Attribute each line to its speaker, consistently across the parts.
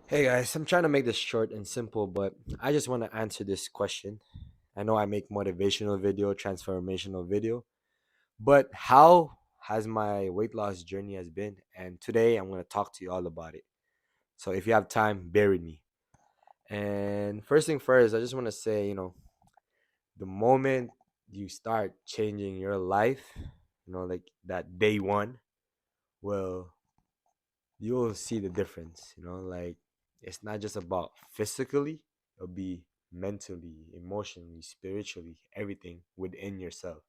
Speaker 1: Hey guys, I'm trying to make this short and simple, but I just want to answer this question. I know I make motivational video, transformational video, but how has my weight loss journey has been? And today I'm going to talk to you all about it. So if you have time, bear with me. And first thing first, I just want to say, the moment you start changing your life, like that day one, well, you'll see the difference, like it's not just about physically, it'll be mentally, emotionally, spiritually, everything within yourself.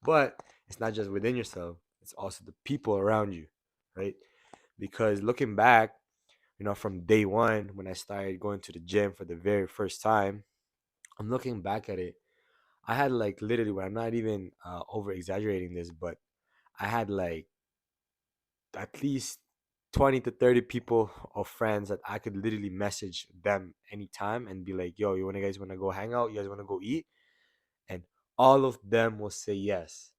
Speaker 1: But it's not just within yourself, it's also the people around you, right? Because looking back, from day one when I started going to the gym for the very first time, I'm looking back at it. I had like literally, I'm not even over exaggerating this, but I had like at least 20 to 30 people or friends that I could literally message them anytime and be like, yo, you guys want to go hang out? You guys want to go eat? And all of them will say yes.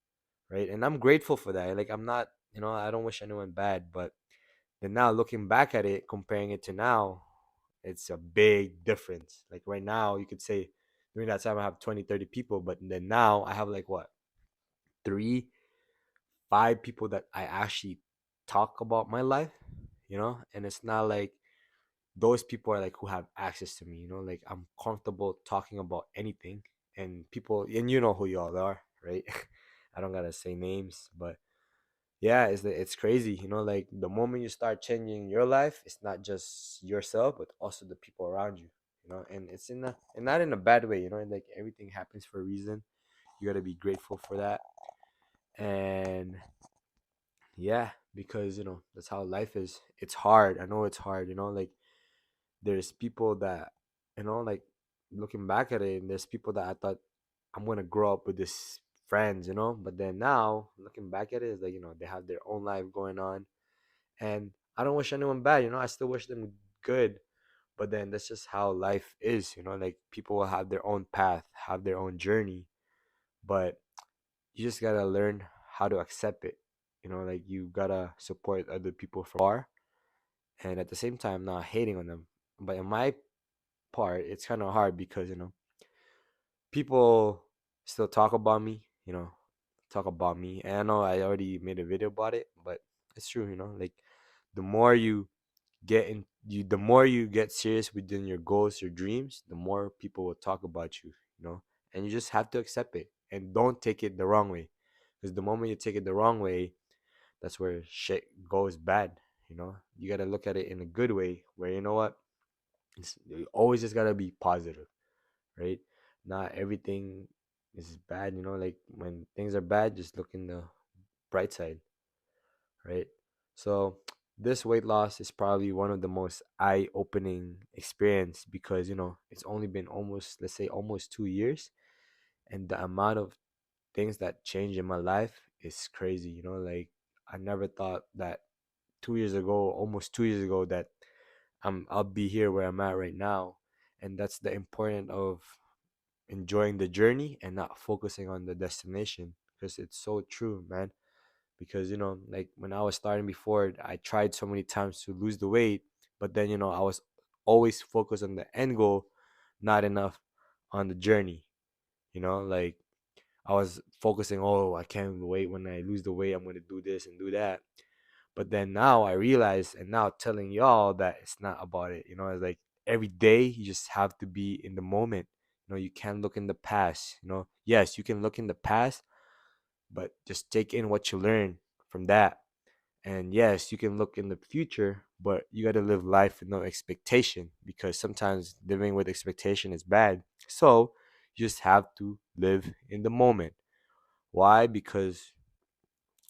Speaker 1: Right. And I'm grateful for that. Like, I'm not, I don't wish anyone bad. But then now looking back at it, comparing it to now, it's a big difference. Like right now, you could say during that time I have 20, 30 people. But then now I have like what? Three, five people that I actually talk about my life, and it's not like those people are like who have access to me, like I'm comfortable talking about anything, and people, and you know who y'all are, right? I don't gotta say names, but yeah, it's crazy, like the moment you start changing your life, it's not just yourself, but also the people around you, and it's and not in a bad way, and like everything happens for a reason. You gotta be grateful for that. And yeah, because that's how life is. It's hard. I know it's hard. Like there's people that like looking back at it, and there's people that I thought I'm gonna grow up with this friends, but then now looking back at it, it's like they have their own life going on, and I don't wish anyone bad. I still wish them good, but then that's just how life is. Like people will have their own path, have their own journey, but you just gotta learn how to accept it. Like you gotta support other people from far, and at the same time not hating on them. But in my part, it's kind of hard because people still talk about me. Talk about me, and I know I already made a video about it, but it's true. Like the more you the more you get serious within your goals, your dreams, the more people will talk about you. And you just have to accept it and don't take it the wrong way, because the moment you take it the wrong way, that's where shit goes bad. You gotta look at it in a good way, where you know what, you always just gotta be positive, right? Not everything is bad. Like when things are bad, just look in the bright side, right? So this weight loss is probably one of the most eye-opening experience, because it's only been almost, let's say, almost 2 years, and the amount of things that changed in my life is crazy. Like I never thought that 2 years ago, almost 2 years ago, that I'll be here where I'm at right now. And that's the important of enjoying the journey and not focusing on the destination, because it's so true, man. Because like when I was starting before, I tried so many times to lose the weight, but then I was always focused on the end goal, not enough on the journey. Like I was focusing, oh, I can't wait, when I lose the weight I'm going to do this and do that. But then now I realize, and now telling y'all that it's not about it. It's like every day you just have to be in the moment. You can't look in the past. Yes, you can look in the past, but just take in what you learn from that. And yes, you can look in the future, but you got to live life with no expectation, because sometimes living with expectation is bad. So you just have to live in the moment. Why? Because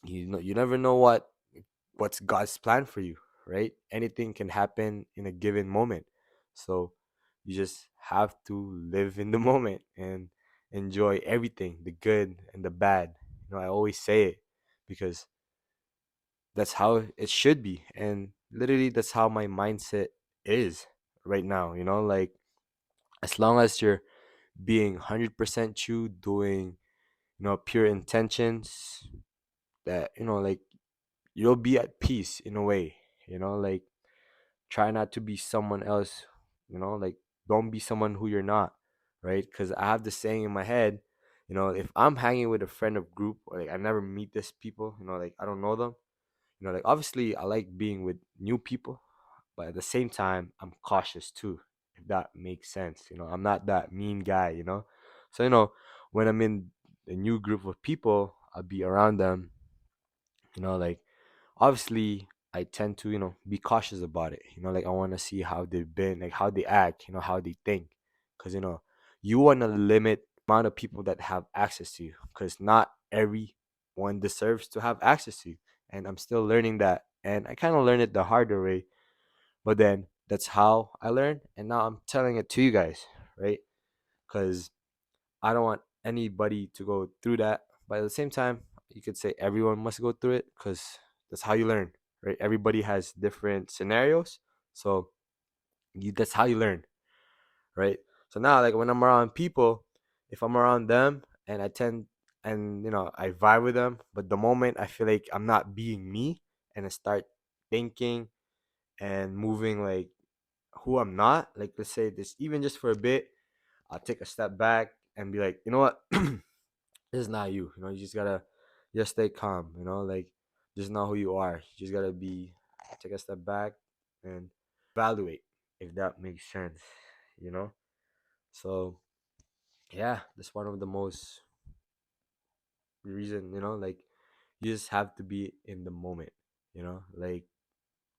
Speaker 1: you never know what's God's plan for you, right? Anything can happen in a given moment. So you just have to live in the moment and enjoy everything, the good and the bad. I always say it because that's how it should be. And literally, that's how my mindset is right now. Like as long as you're being 100% true, doing, pure intentions, that, like you'll be at peace in a way, like try not to be someone else, like don't be someone who you're not, right? Because I have this saying in my head, if I'm hanging with a friend of group, or like I never meet this people, like I don't know them, like obviously I like being with new people, but at the same time I'm cautious too, if that makes sense. I'm not that mean guy, so when I'm in a new group of people, I'll be around them, like obviously I tend to, be cautious about it. Like I want to see how they've been, like how they act, how they think. Because, you want to limit the amount of people that have access to you, because not everyone deserves to have access to you. And I'm still learning that. And I kind of learned it the harder way. But then that's how I learned. And now I'm telling it to you guys, right? Because I don't want anybody to go through that. But at the same time, you could say everyone must go through it, because that's how you learn, right? Everybody has different scenarios. So that's how you learn, right? So now, like when I'm around people, if I'm around them and I tend and I vibe with them, but the moment I feel like I'm not being me and I start thinking and moving like who I'm not, like let's say this, even just for a bit, I'll take a step back and be like, you know what? This is not you. You just gotta just stay calm, like just know who you are. You just gotta be take a step back and evaluate, if that makes sense, you know? So yeah, that's one of the most reason, like you just have to be in the moment, like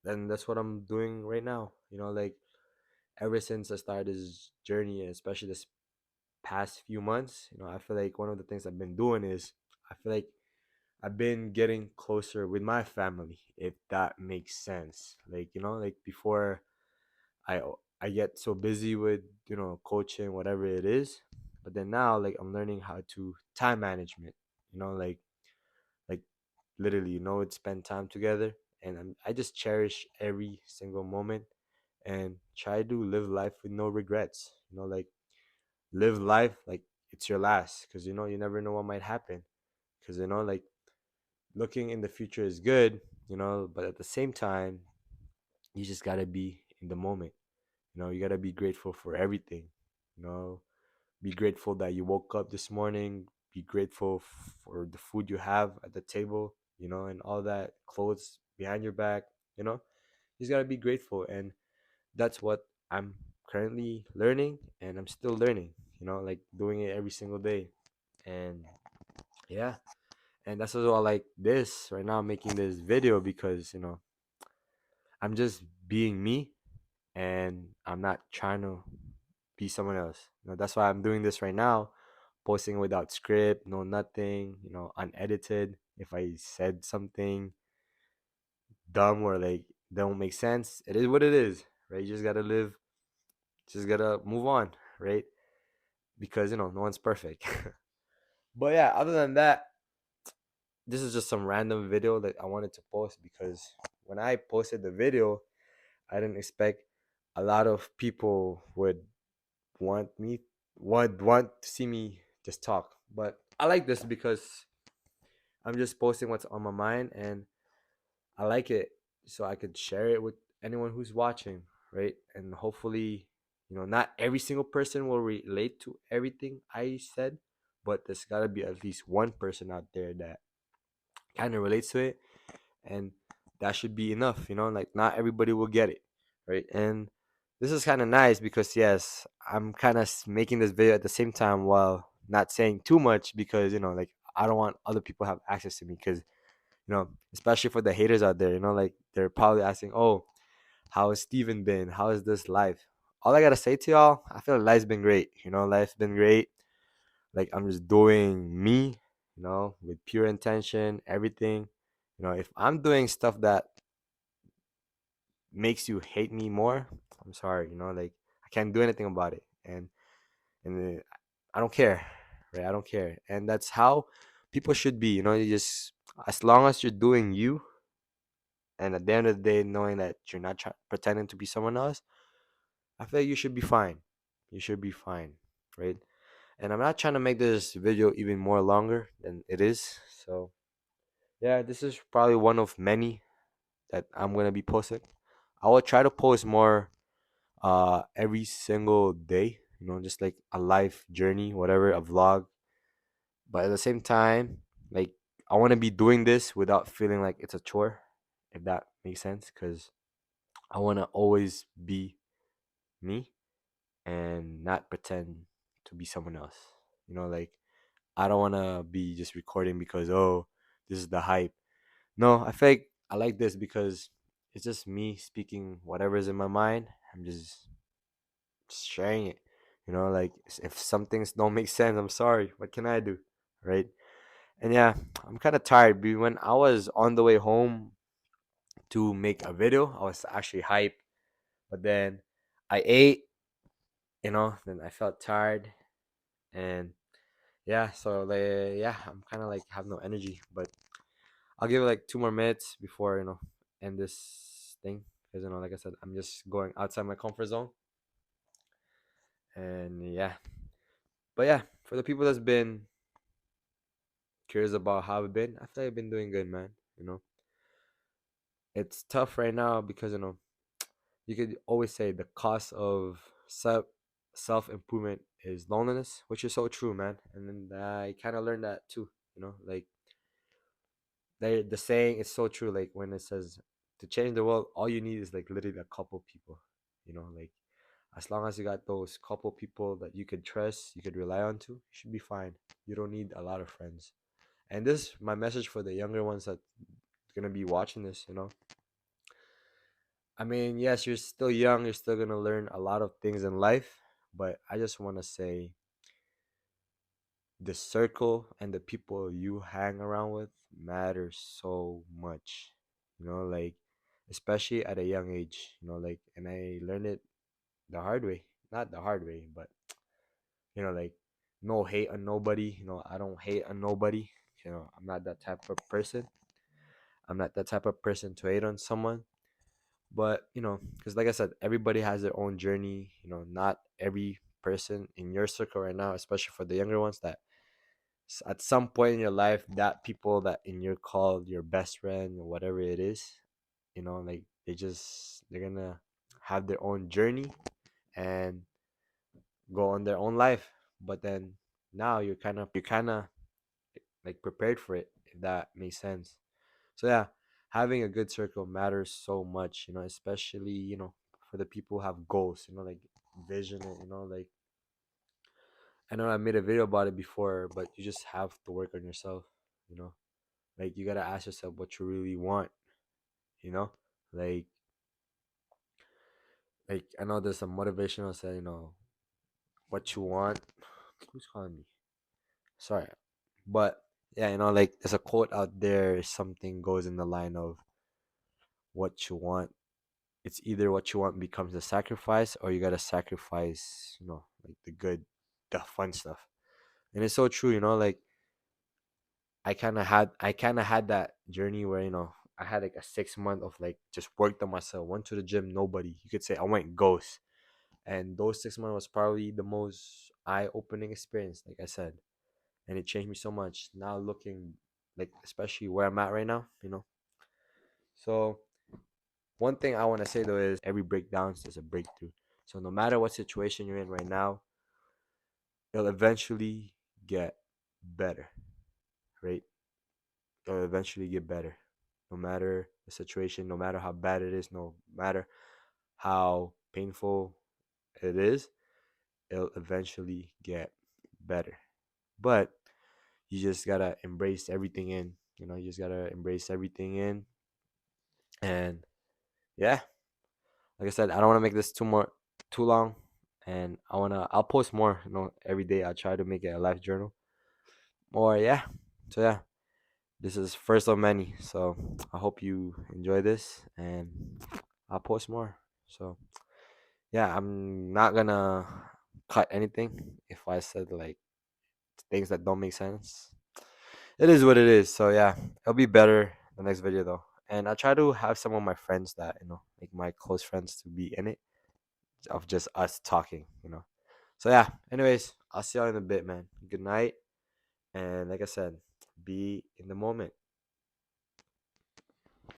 Speaker 1: and that's what I'm doing right now, like ever since I started this journey, and especially this past few months, I feel like one of the things I've been doing is I feel like I've been getting closer with my family, if that makes sense. Like, like before I I get so busy with, coaching, whatever it is. But then now like I'm learning how to time management, like literally, it's spend time together, and I just cherish every single moment and try to live life with no regrets. Like live life like it's your last, because you never know what might happen, because like looking in the future is good, but at the same time, you just gotta be in the moment. You gotta be grateful for everything. You know, be grateful that you woke up this morning. Be grateful for the food you have at the table. And all that clothes behind your back. You just gotta be grateful, and that's what I'm currently learning, and I'm still learning. Like doing it every single day, and yeah, and that's also why I like this right now, making this video, because I'm just being me, and I'm not trying to be someone else. That's why I'm doing this right now, posting without script, no nothing, unedited. If I said something dumb or like don't make sense, it is what it is, right? You just gotta live, just gotta move on, right? Because no one's perfect. But yeah, other than that, this is just some random video that I wanted to post, because when I posted the video, I didn't expect a lot of people would want me would want to see me just talk. But I like this because I'm just posting what's on my mind, and I like it so I could share it with anyone who's watching, right? And hopefully, not every single person will relate to everything I said, but there's got to be at least one person out there that kind of relates to it, and that should be enough. Like not everybody will get it, right? And this is kind of nice because yes, I'm kind of making this video at the same time while not saying too much, because like I don't want other people to have access to me, because especially for the haters out there, like they're probably asking, oh, how has Steven been, how is this life? All I gotta say to y'all, I feel like life's been great. Life's been great. Like I'm just doing me, with pure intention, everything. If I'm doing stuff that makes you hate me more, I'm sorry, like I can't do anything about it. And I don't care, right? I don't care. And that's how people should be, you just, as long as you're doing you, and at the end of the day, knowing that you're not pretending to be someone else, I feel like you should be fine. You should be fine, right? And I'm not trying to make this video even more longer than it is. So yeah, this is probably one of many that I'm gonna be posting. I will try to post more every single day, just like a life journey, whatever, a vlog. But at the same time, like, I want to be doing this without feeling like it's a chore, if that makes sense, cuz I want to always be me and not pretend to be someone else. Like, I don't want to be just recording because, oh, this is the hype. No, I feel like I like this because it's just me speaking whatever is in my mind. I'm just sharing it. Like, if some things don't make sense, I'm sorry. What can I do? Right? And yeah, I'm kind of tired. When I was on the way home to make a video, I was actually hyped. But then I ate, then I felt tired. And yeah, so like, yeah, I'm kind of like have no energy. But I'll give it like 2 more minutes before, end this thing. Because, like I said, I'm just going outside my comfort zone. And yeah. But yeah, for the people that's been curious about how I've been, I feel like I've been doing good, man. It's tough right now because, you could always say the cost of self improvement is loneliness, which is so true, man. And then I kind of learned that too. Like, the saying is so true. Like, when it says to change the world, all you need is like literally a couple people. Like, as long as you got those couple people that you could trust, you could rely on to, you should be fine. You don't need a lot of friends. And this is my message for the younger ones that gonna be watching this. I mean, yes, you're still young, you're still gonna learn a lot of things in life, but I just wanna say the circle and the people you hang around with matter so much. Like, especially at a young age, like, and I learned it the hard way. Not the hard way, but like, no hate on nobody. I don't hate on nobody. I'm not that type of person. I'm not that type of person to hate on someone. But because like I said, everybody has their own journey. Not every person in your circle right now, especially for the younger ones, that at some point in your life, that people that in your call your best friend or whatever it is, like, they're gonna have their own journey and go on their own life. But then now you're kind of like prepared for it, if that makes sense. So yeah, having a good circle matters so much, especially, for the people who have goals, like vision, like, I know I made a video about it before, but you just have to work on yourself, you know. Like, you gotta ask yourself what you really want, you know? Like I know there's some motivational say, what you want. Who's calling me? Sorry. But yeah, like, there's a quote out there, something goes in the line of what you want, it's either what you want becomes a sacrifice, or you gotta sacrifice, like the fun stuff. And it's so true, like, I kind of had that journey where, I had like a 6 month of like just worked on myself, went to the gym, nobody, you could say I went ghost. And those 6 months was probably the most eye-opening experience, like I said. And it changed me so much. Now looking, like, especially where I'm at right now, so one thing I want to say though is every breakdown is a breakthrough. So no matter what situation you're in right now, it'll eventually get better, right? It'll eventually get better. No matter the situation, no matter how bad it is, no matter how painful it is, it'll eventually get better. But you just gotta embrace everything in. You just gotta embrace everything in. And yeah, like I said, I don't want to make this too long, and I'll post more. Every day I try to make it a life journal. Or yeah, so yeah, this is first of many. So I hope you enjoy this, and I'll post more. So yeah, I'm not gonna cut anything if I said like things that don't make sense. It is what it is. So yeah, it'll be better the next video though. And I try to have some of my friends that, like my close friends, to be in it, of just us talking. So yeah, anyways, I'll see y'all in a bit, man. Good night. And like I said, be in the moment.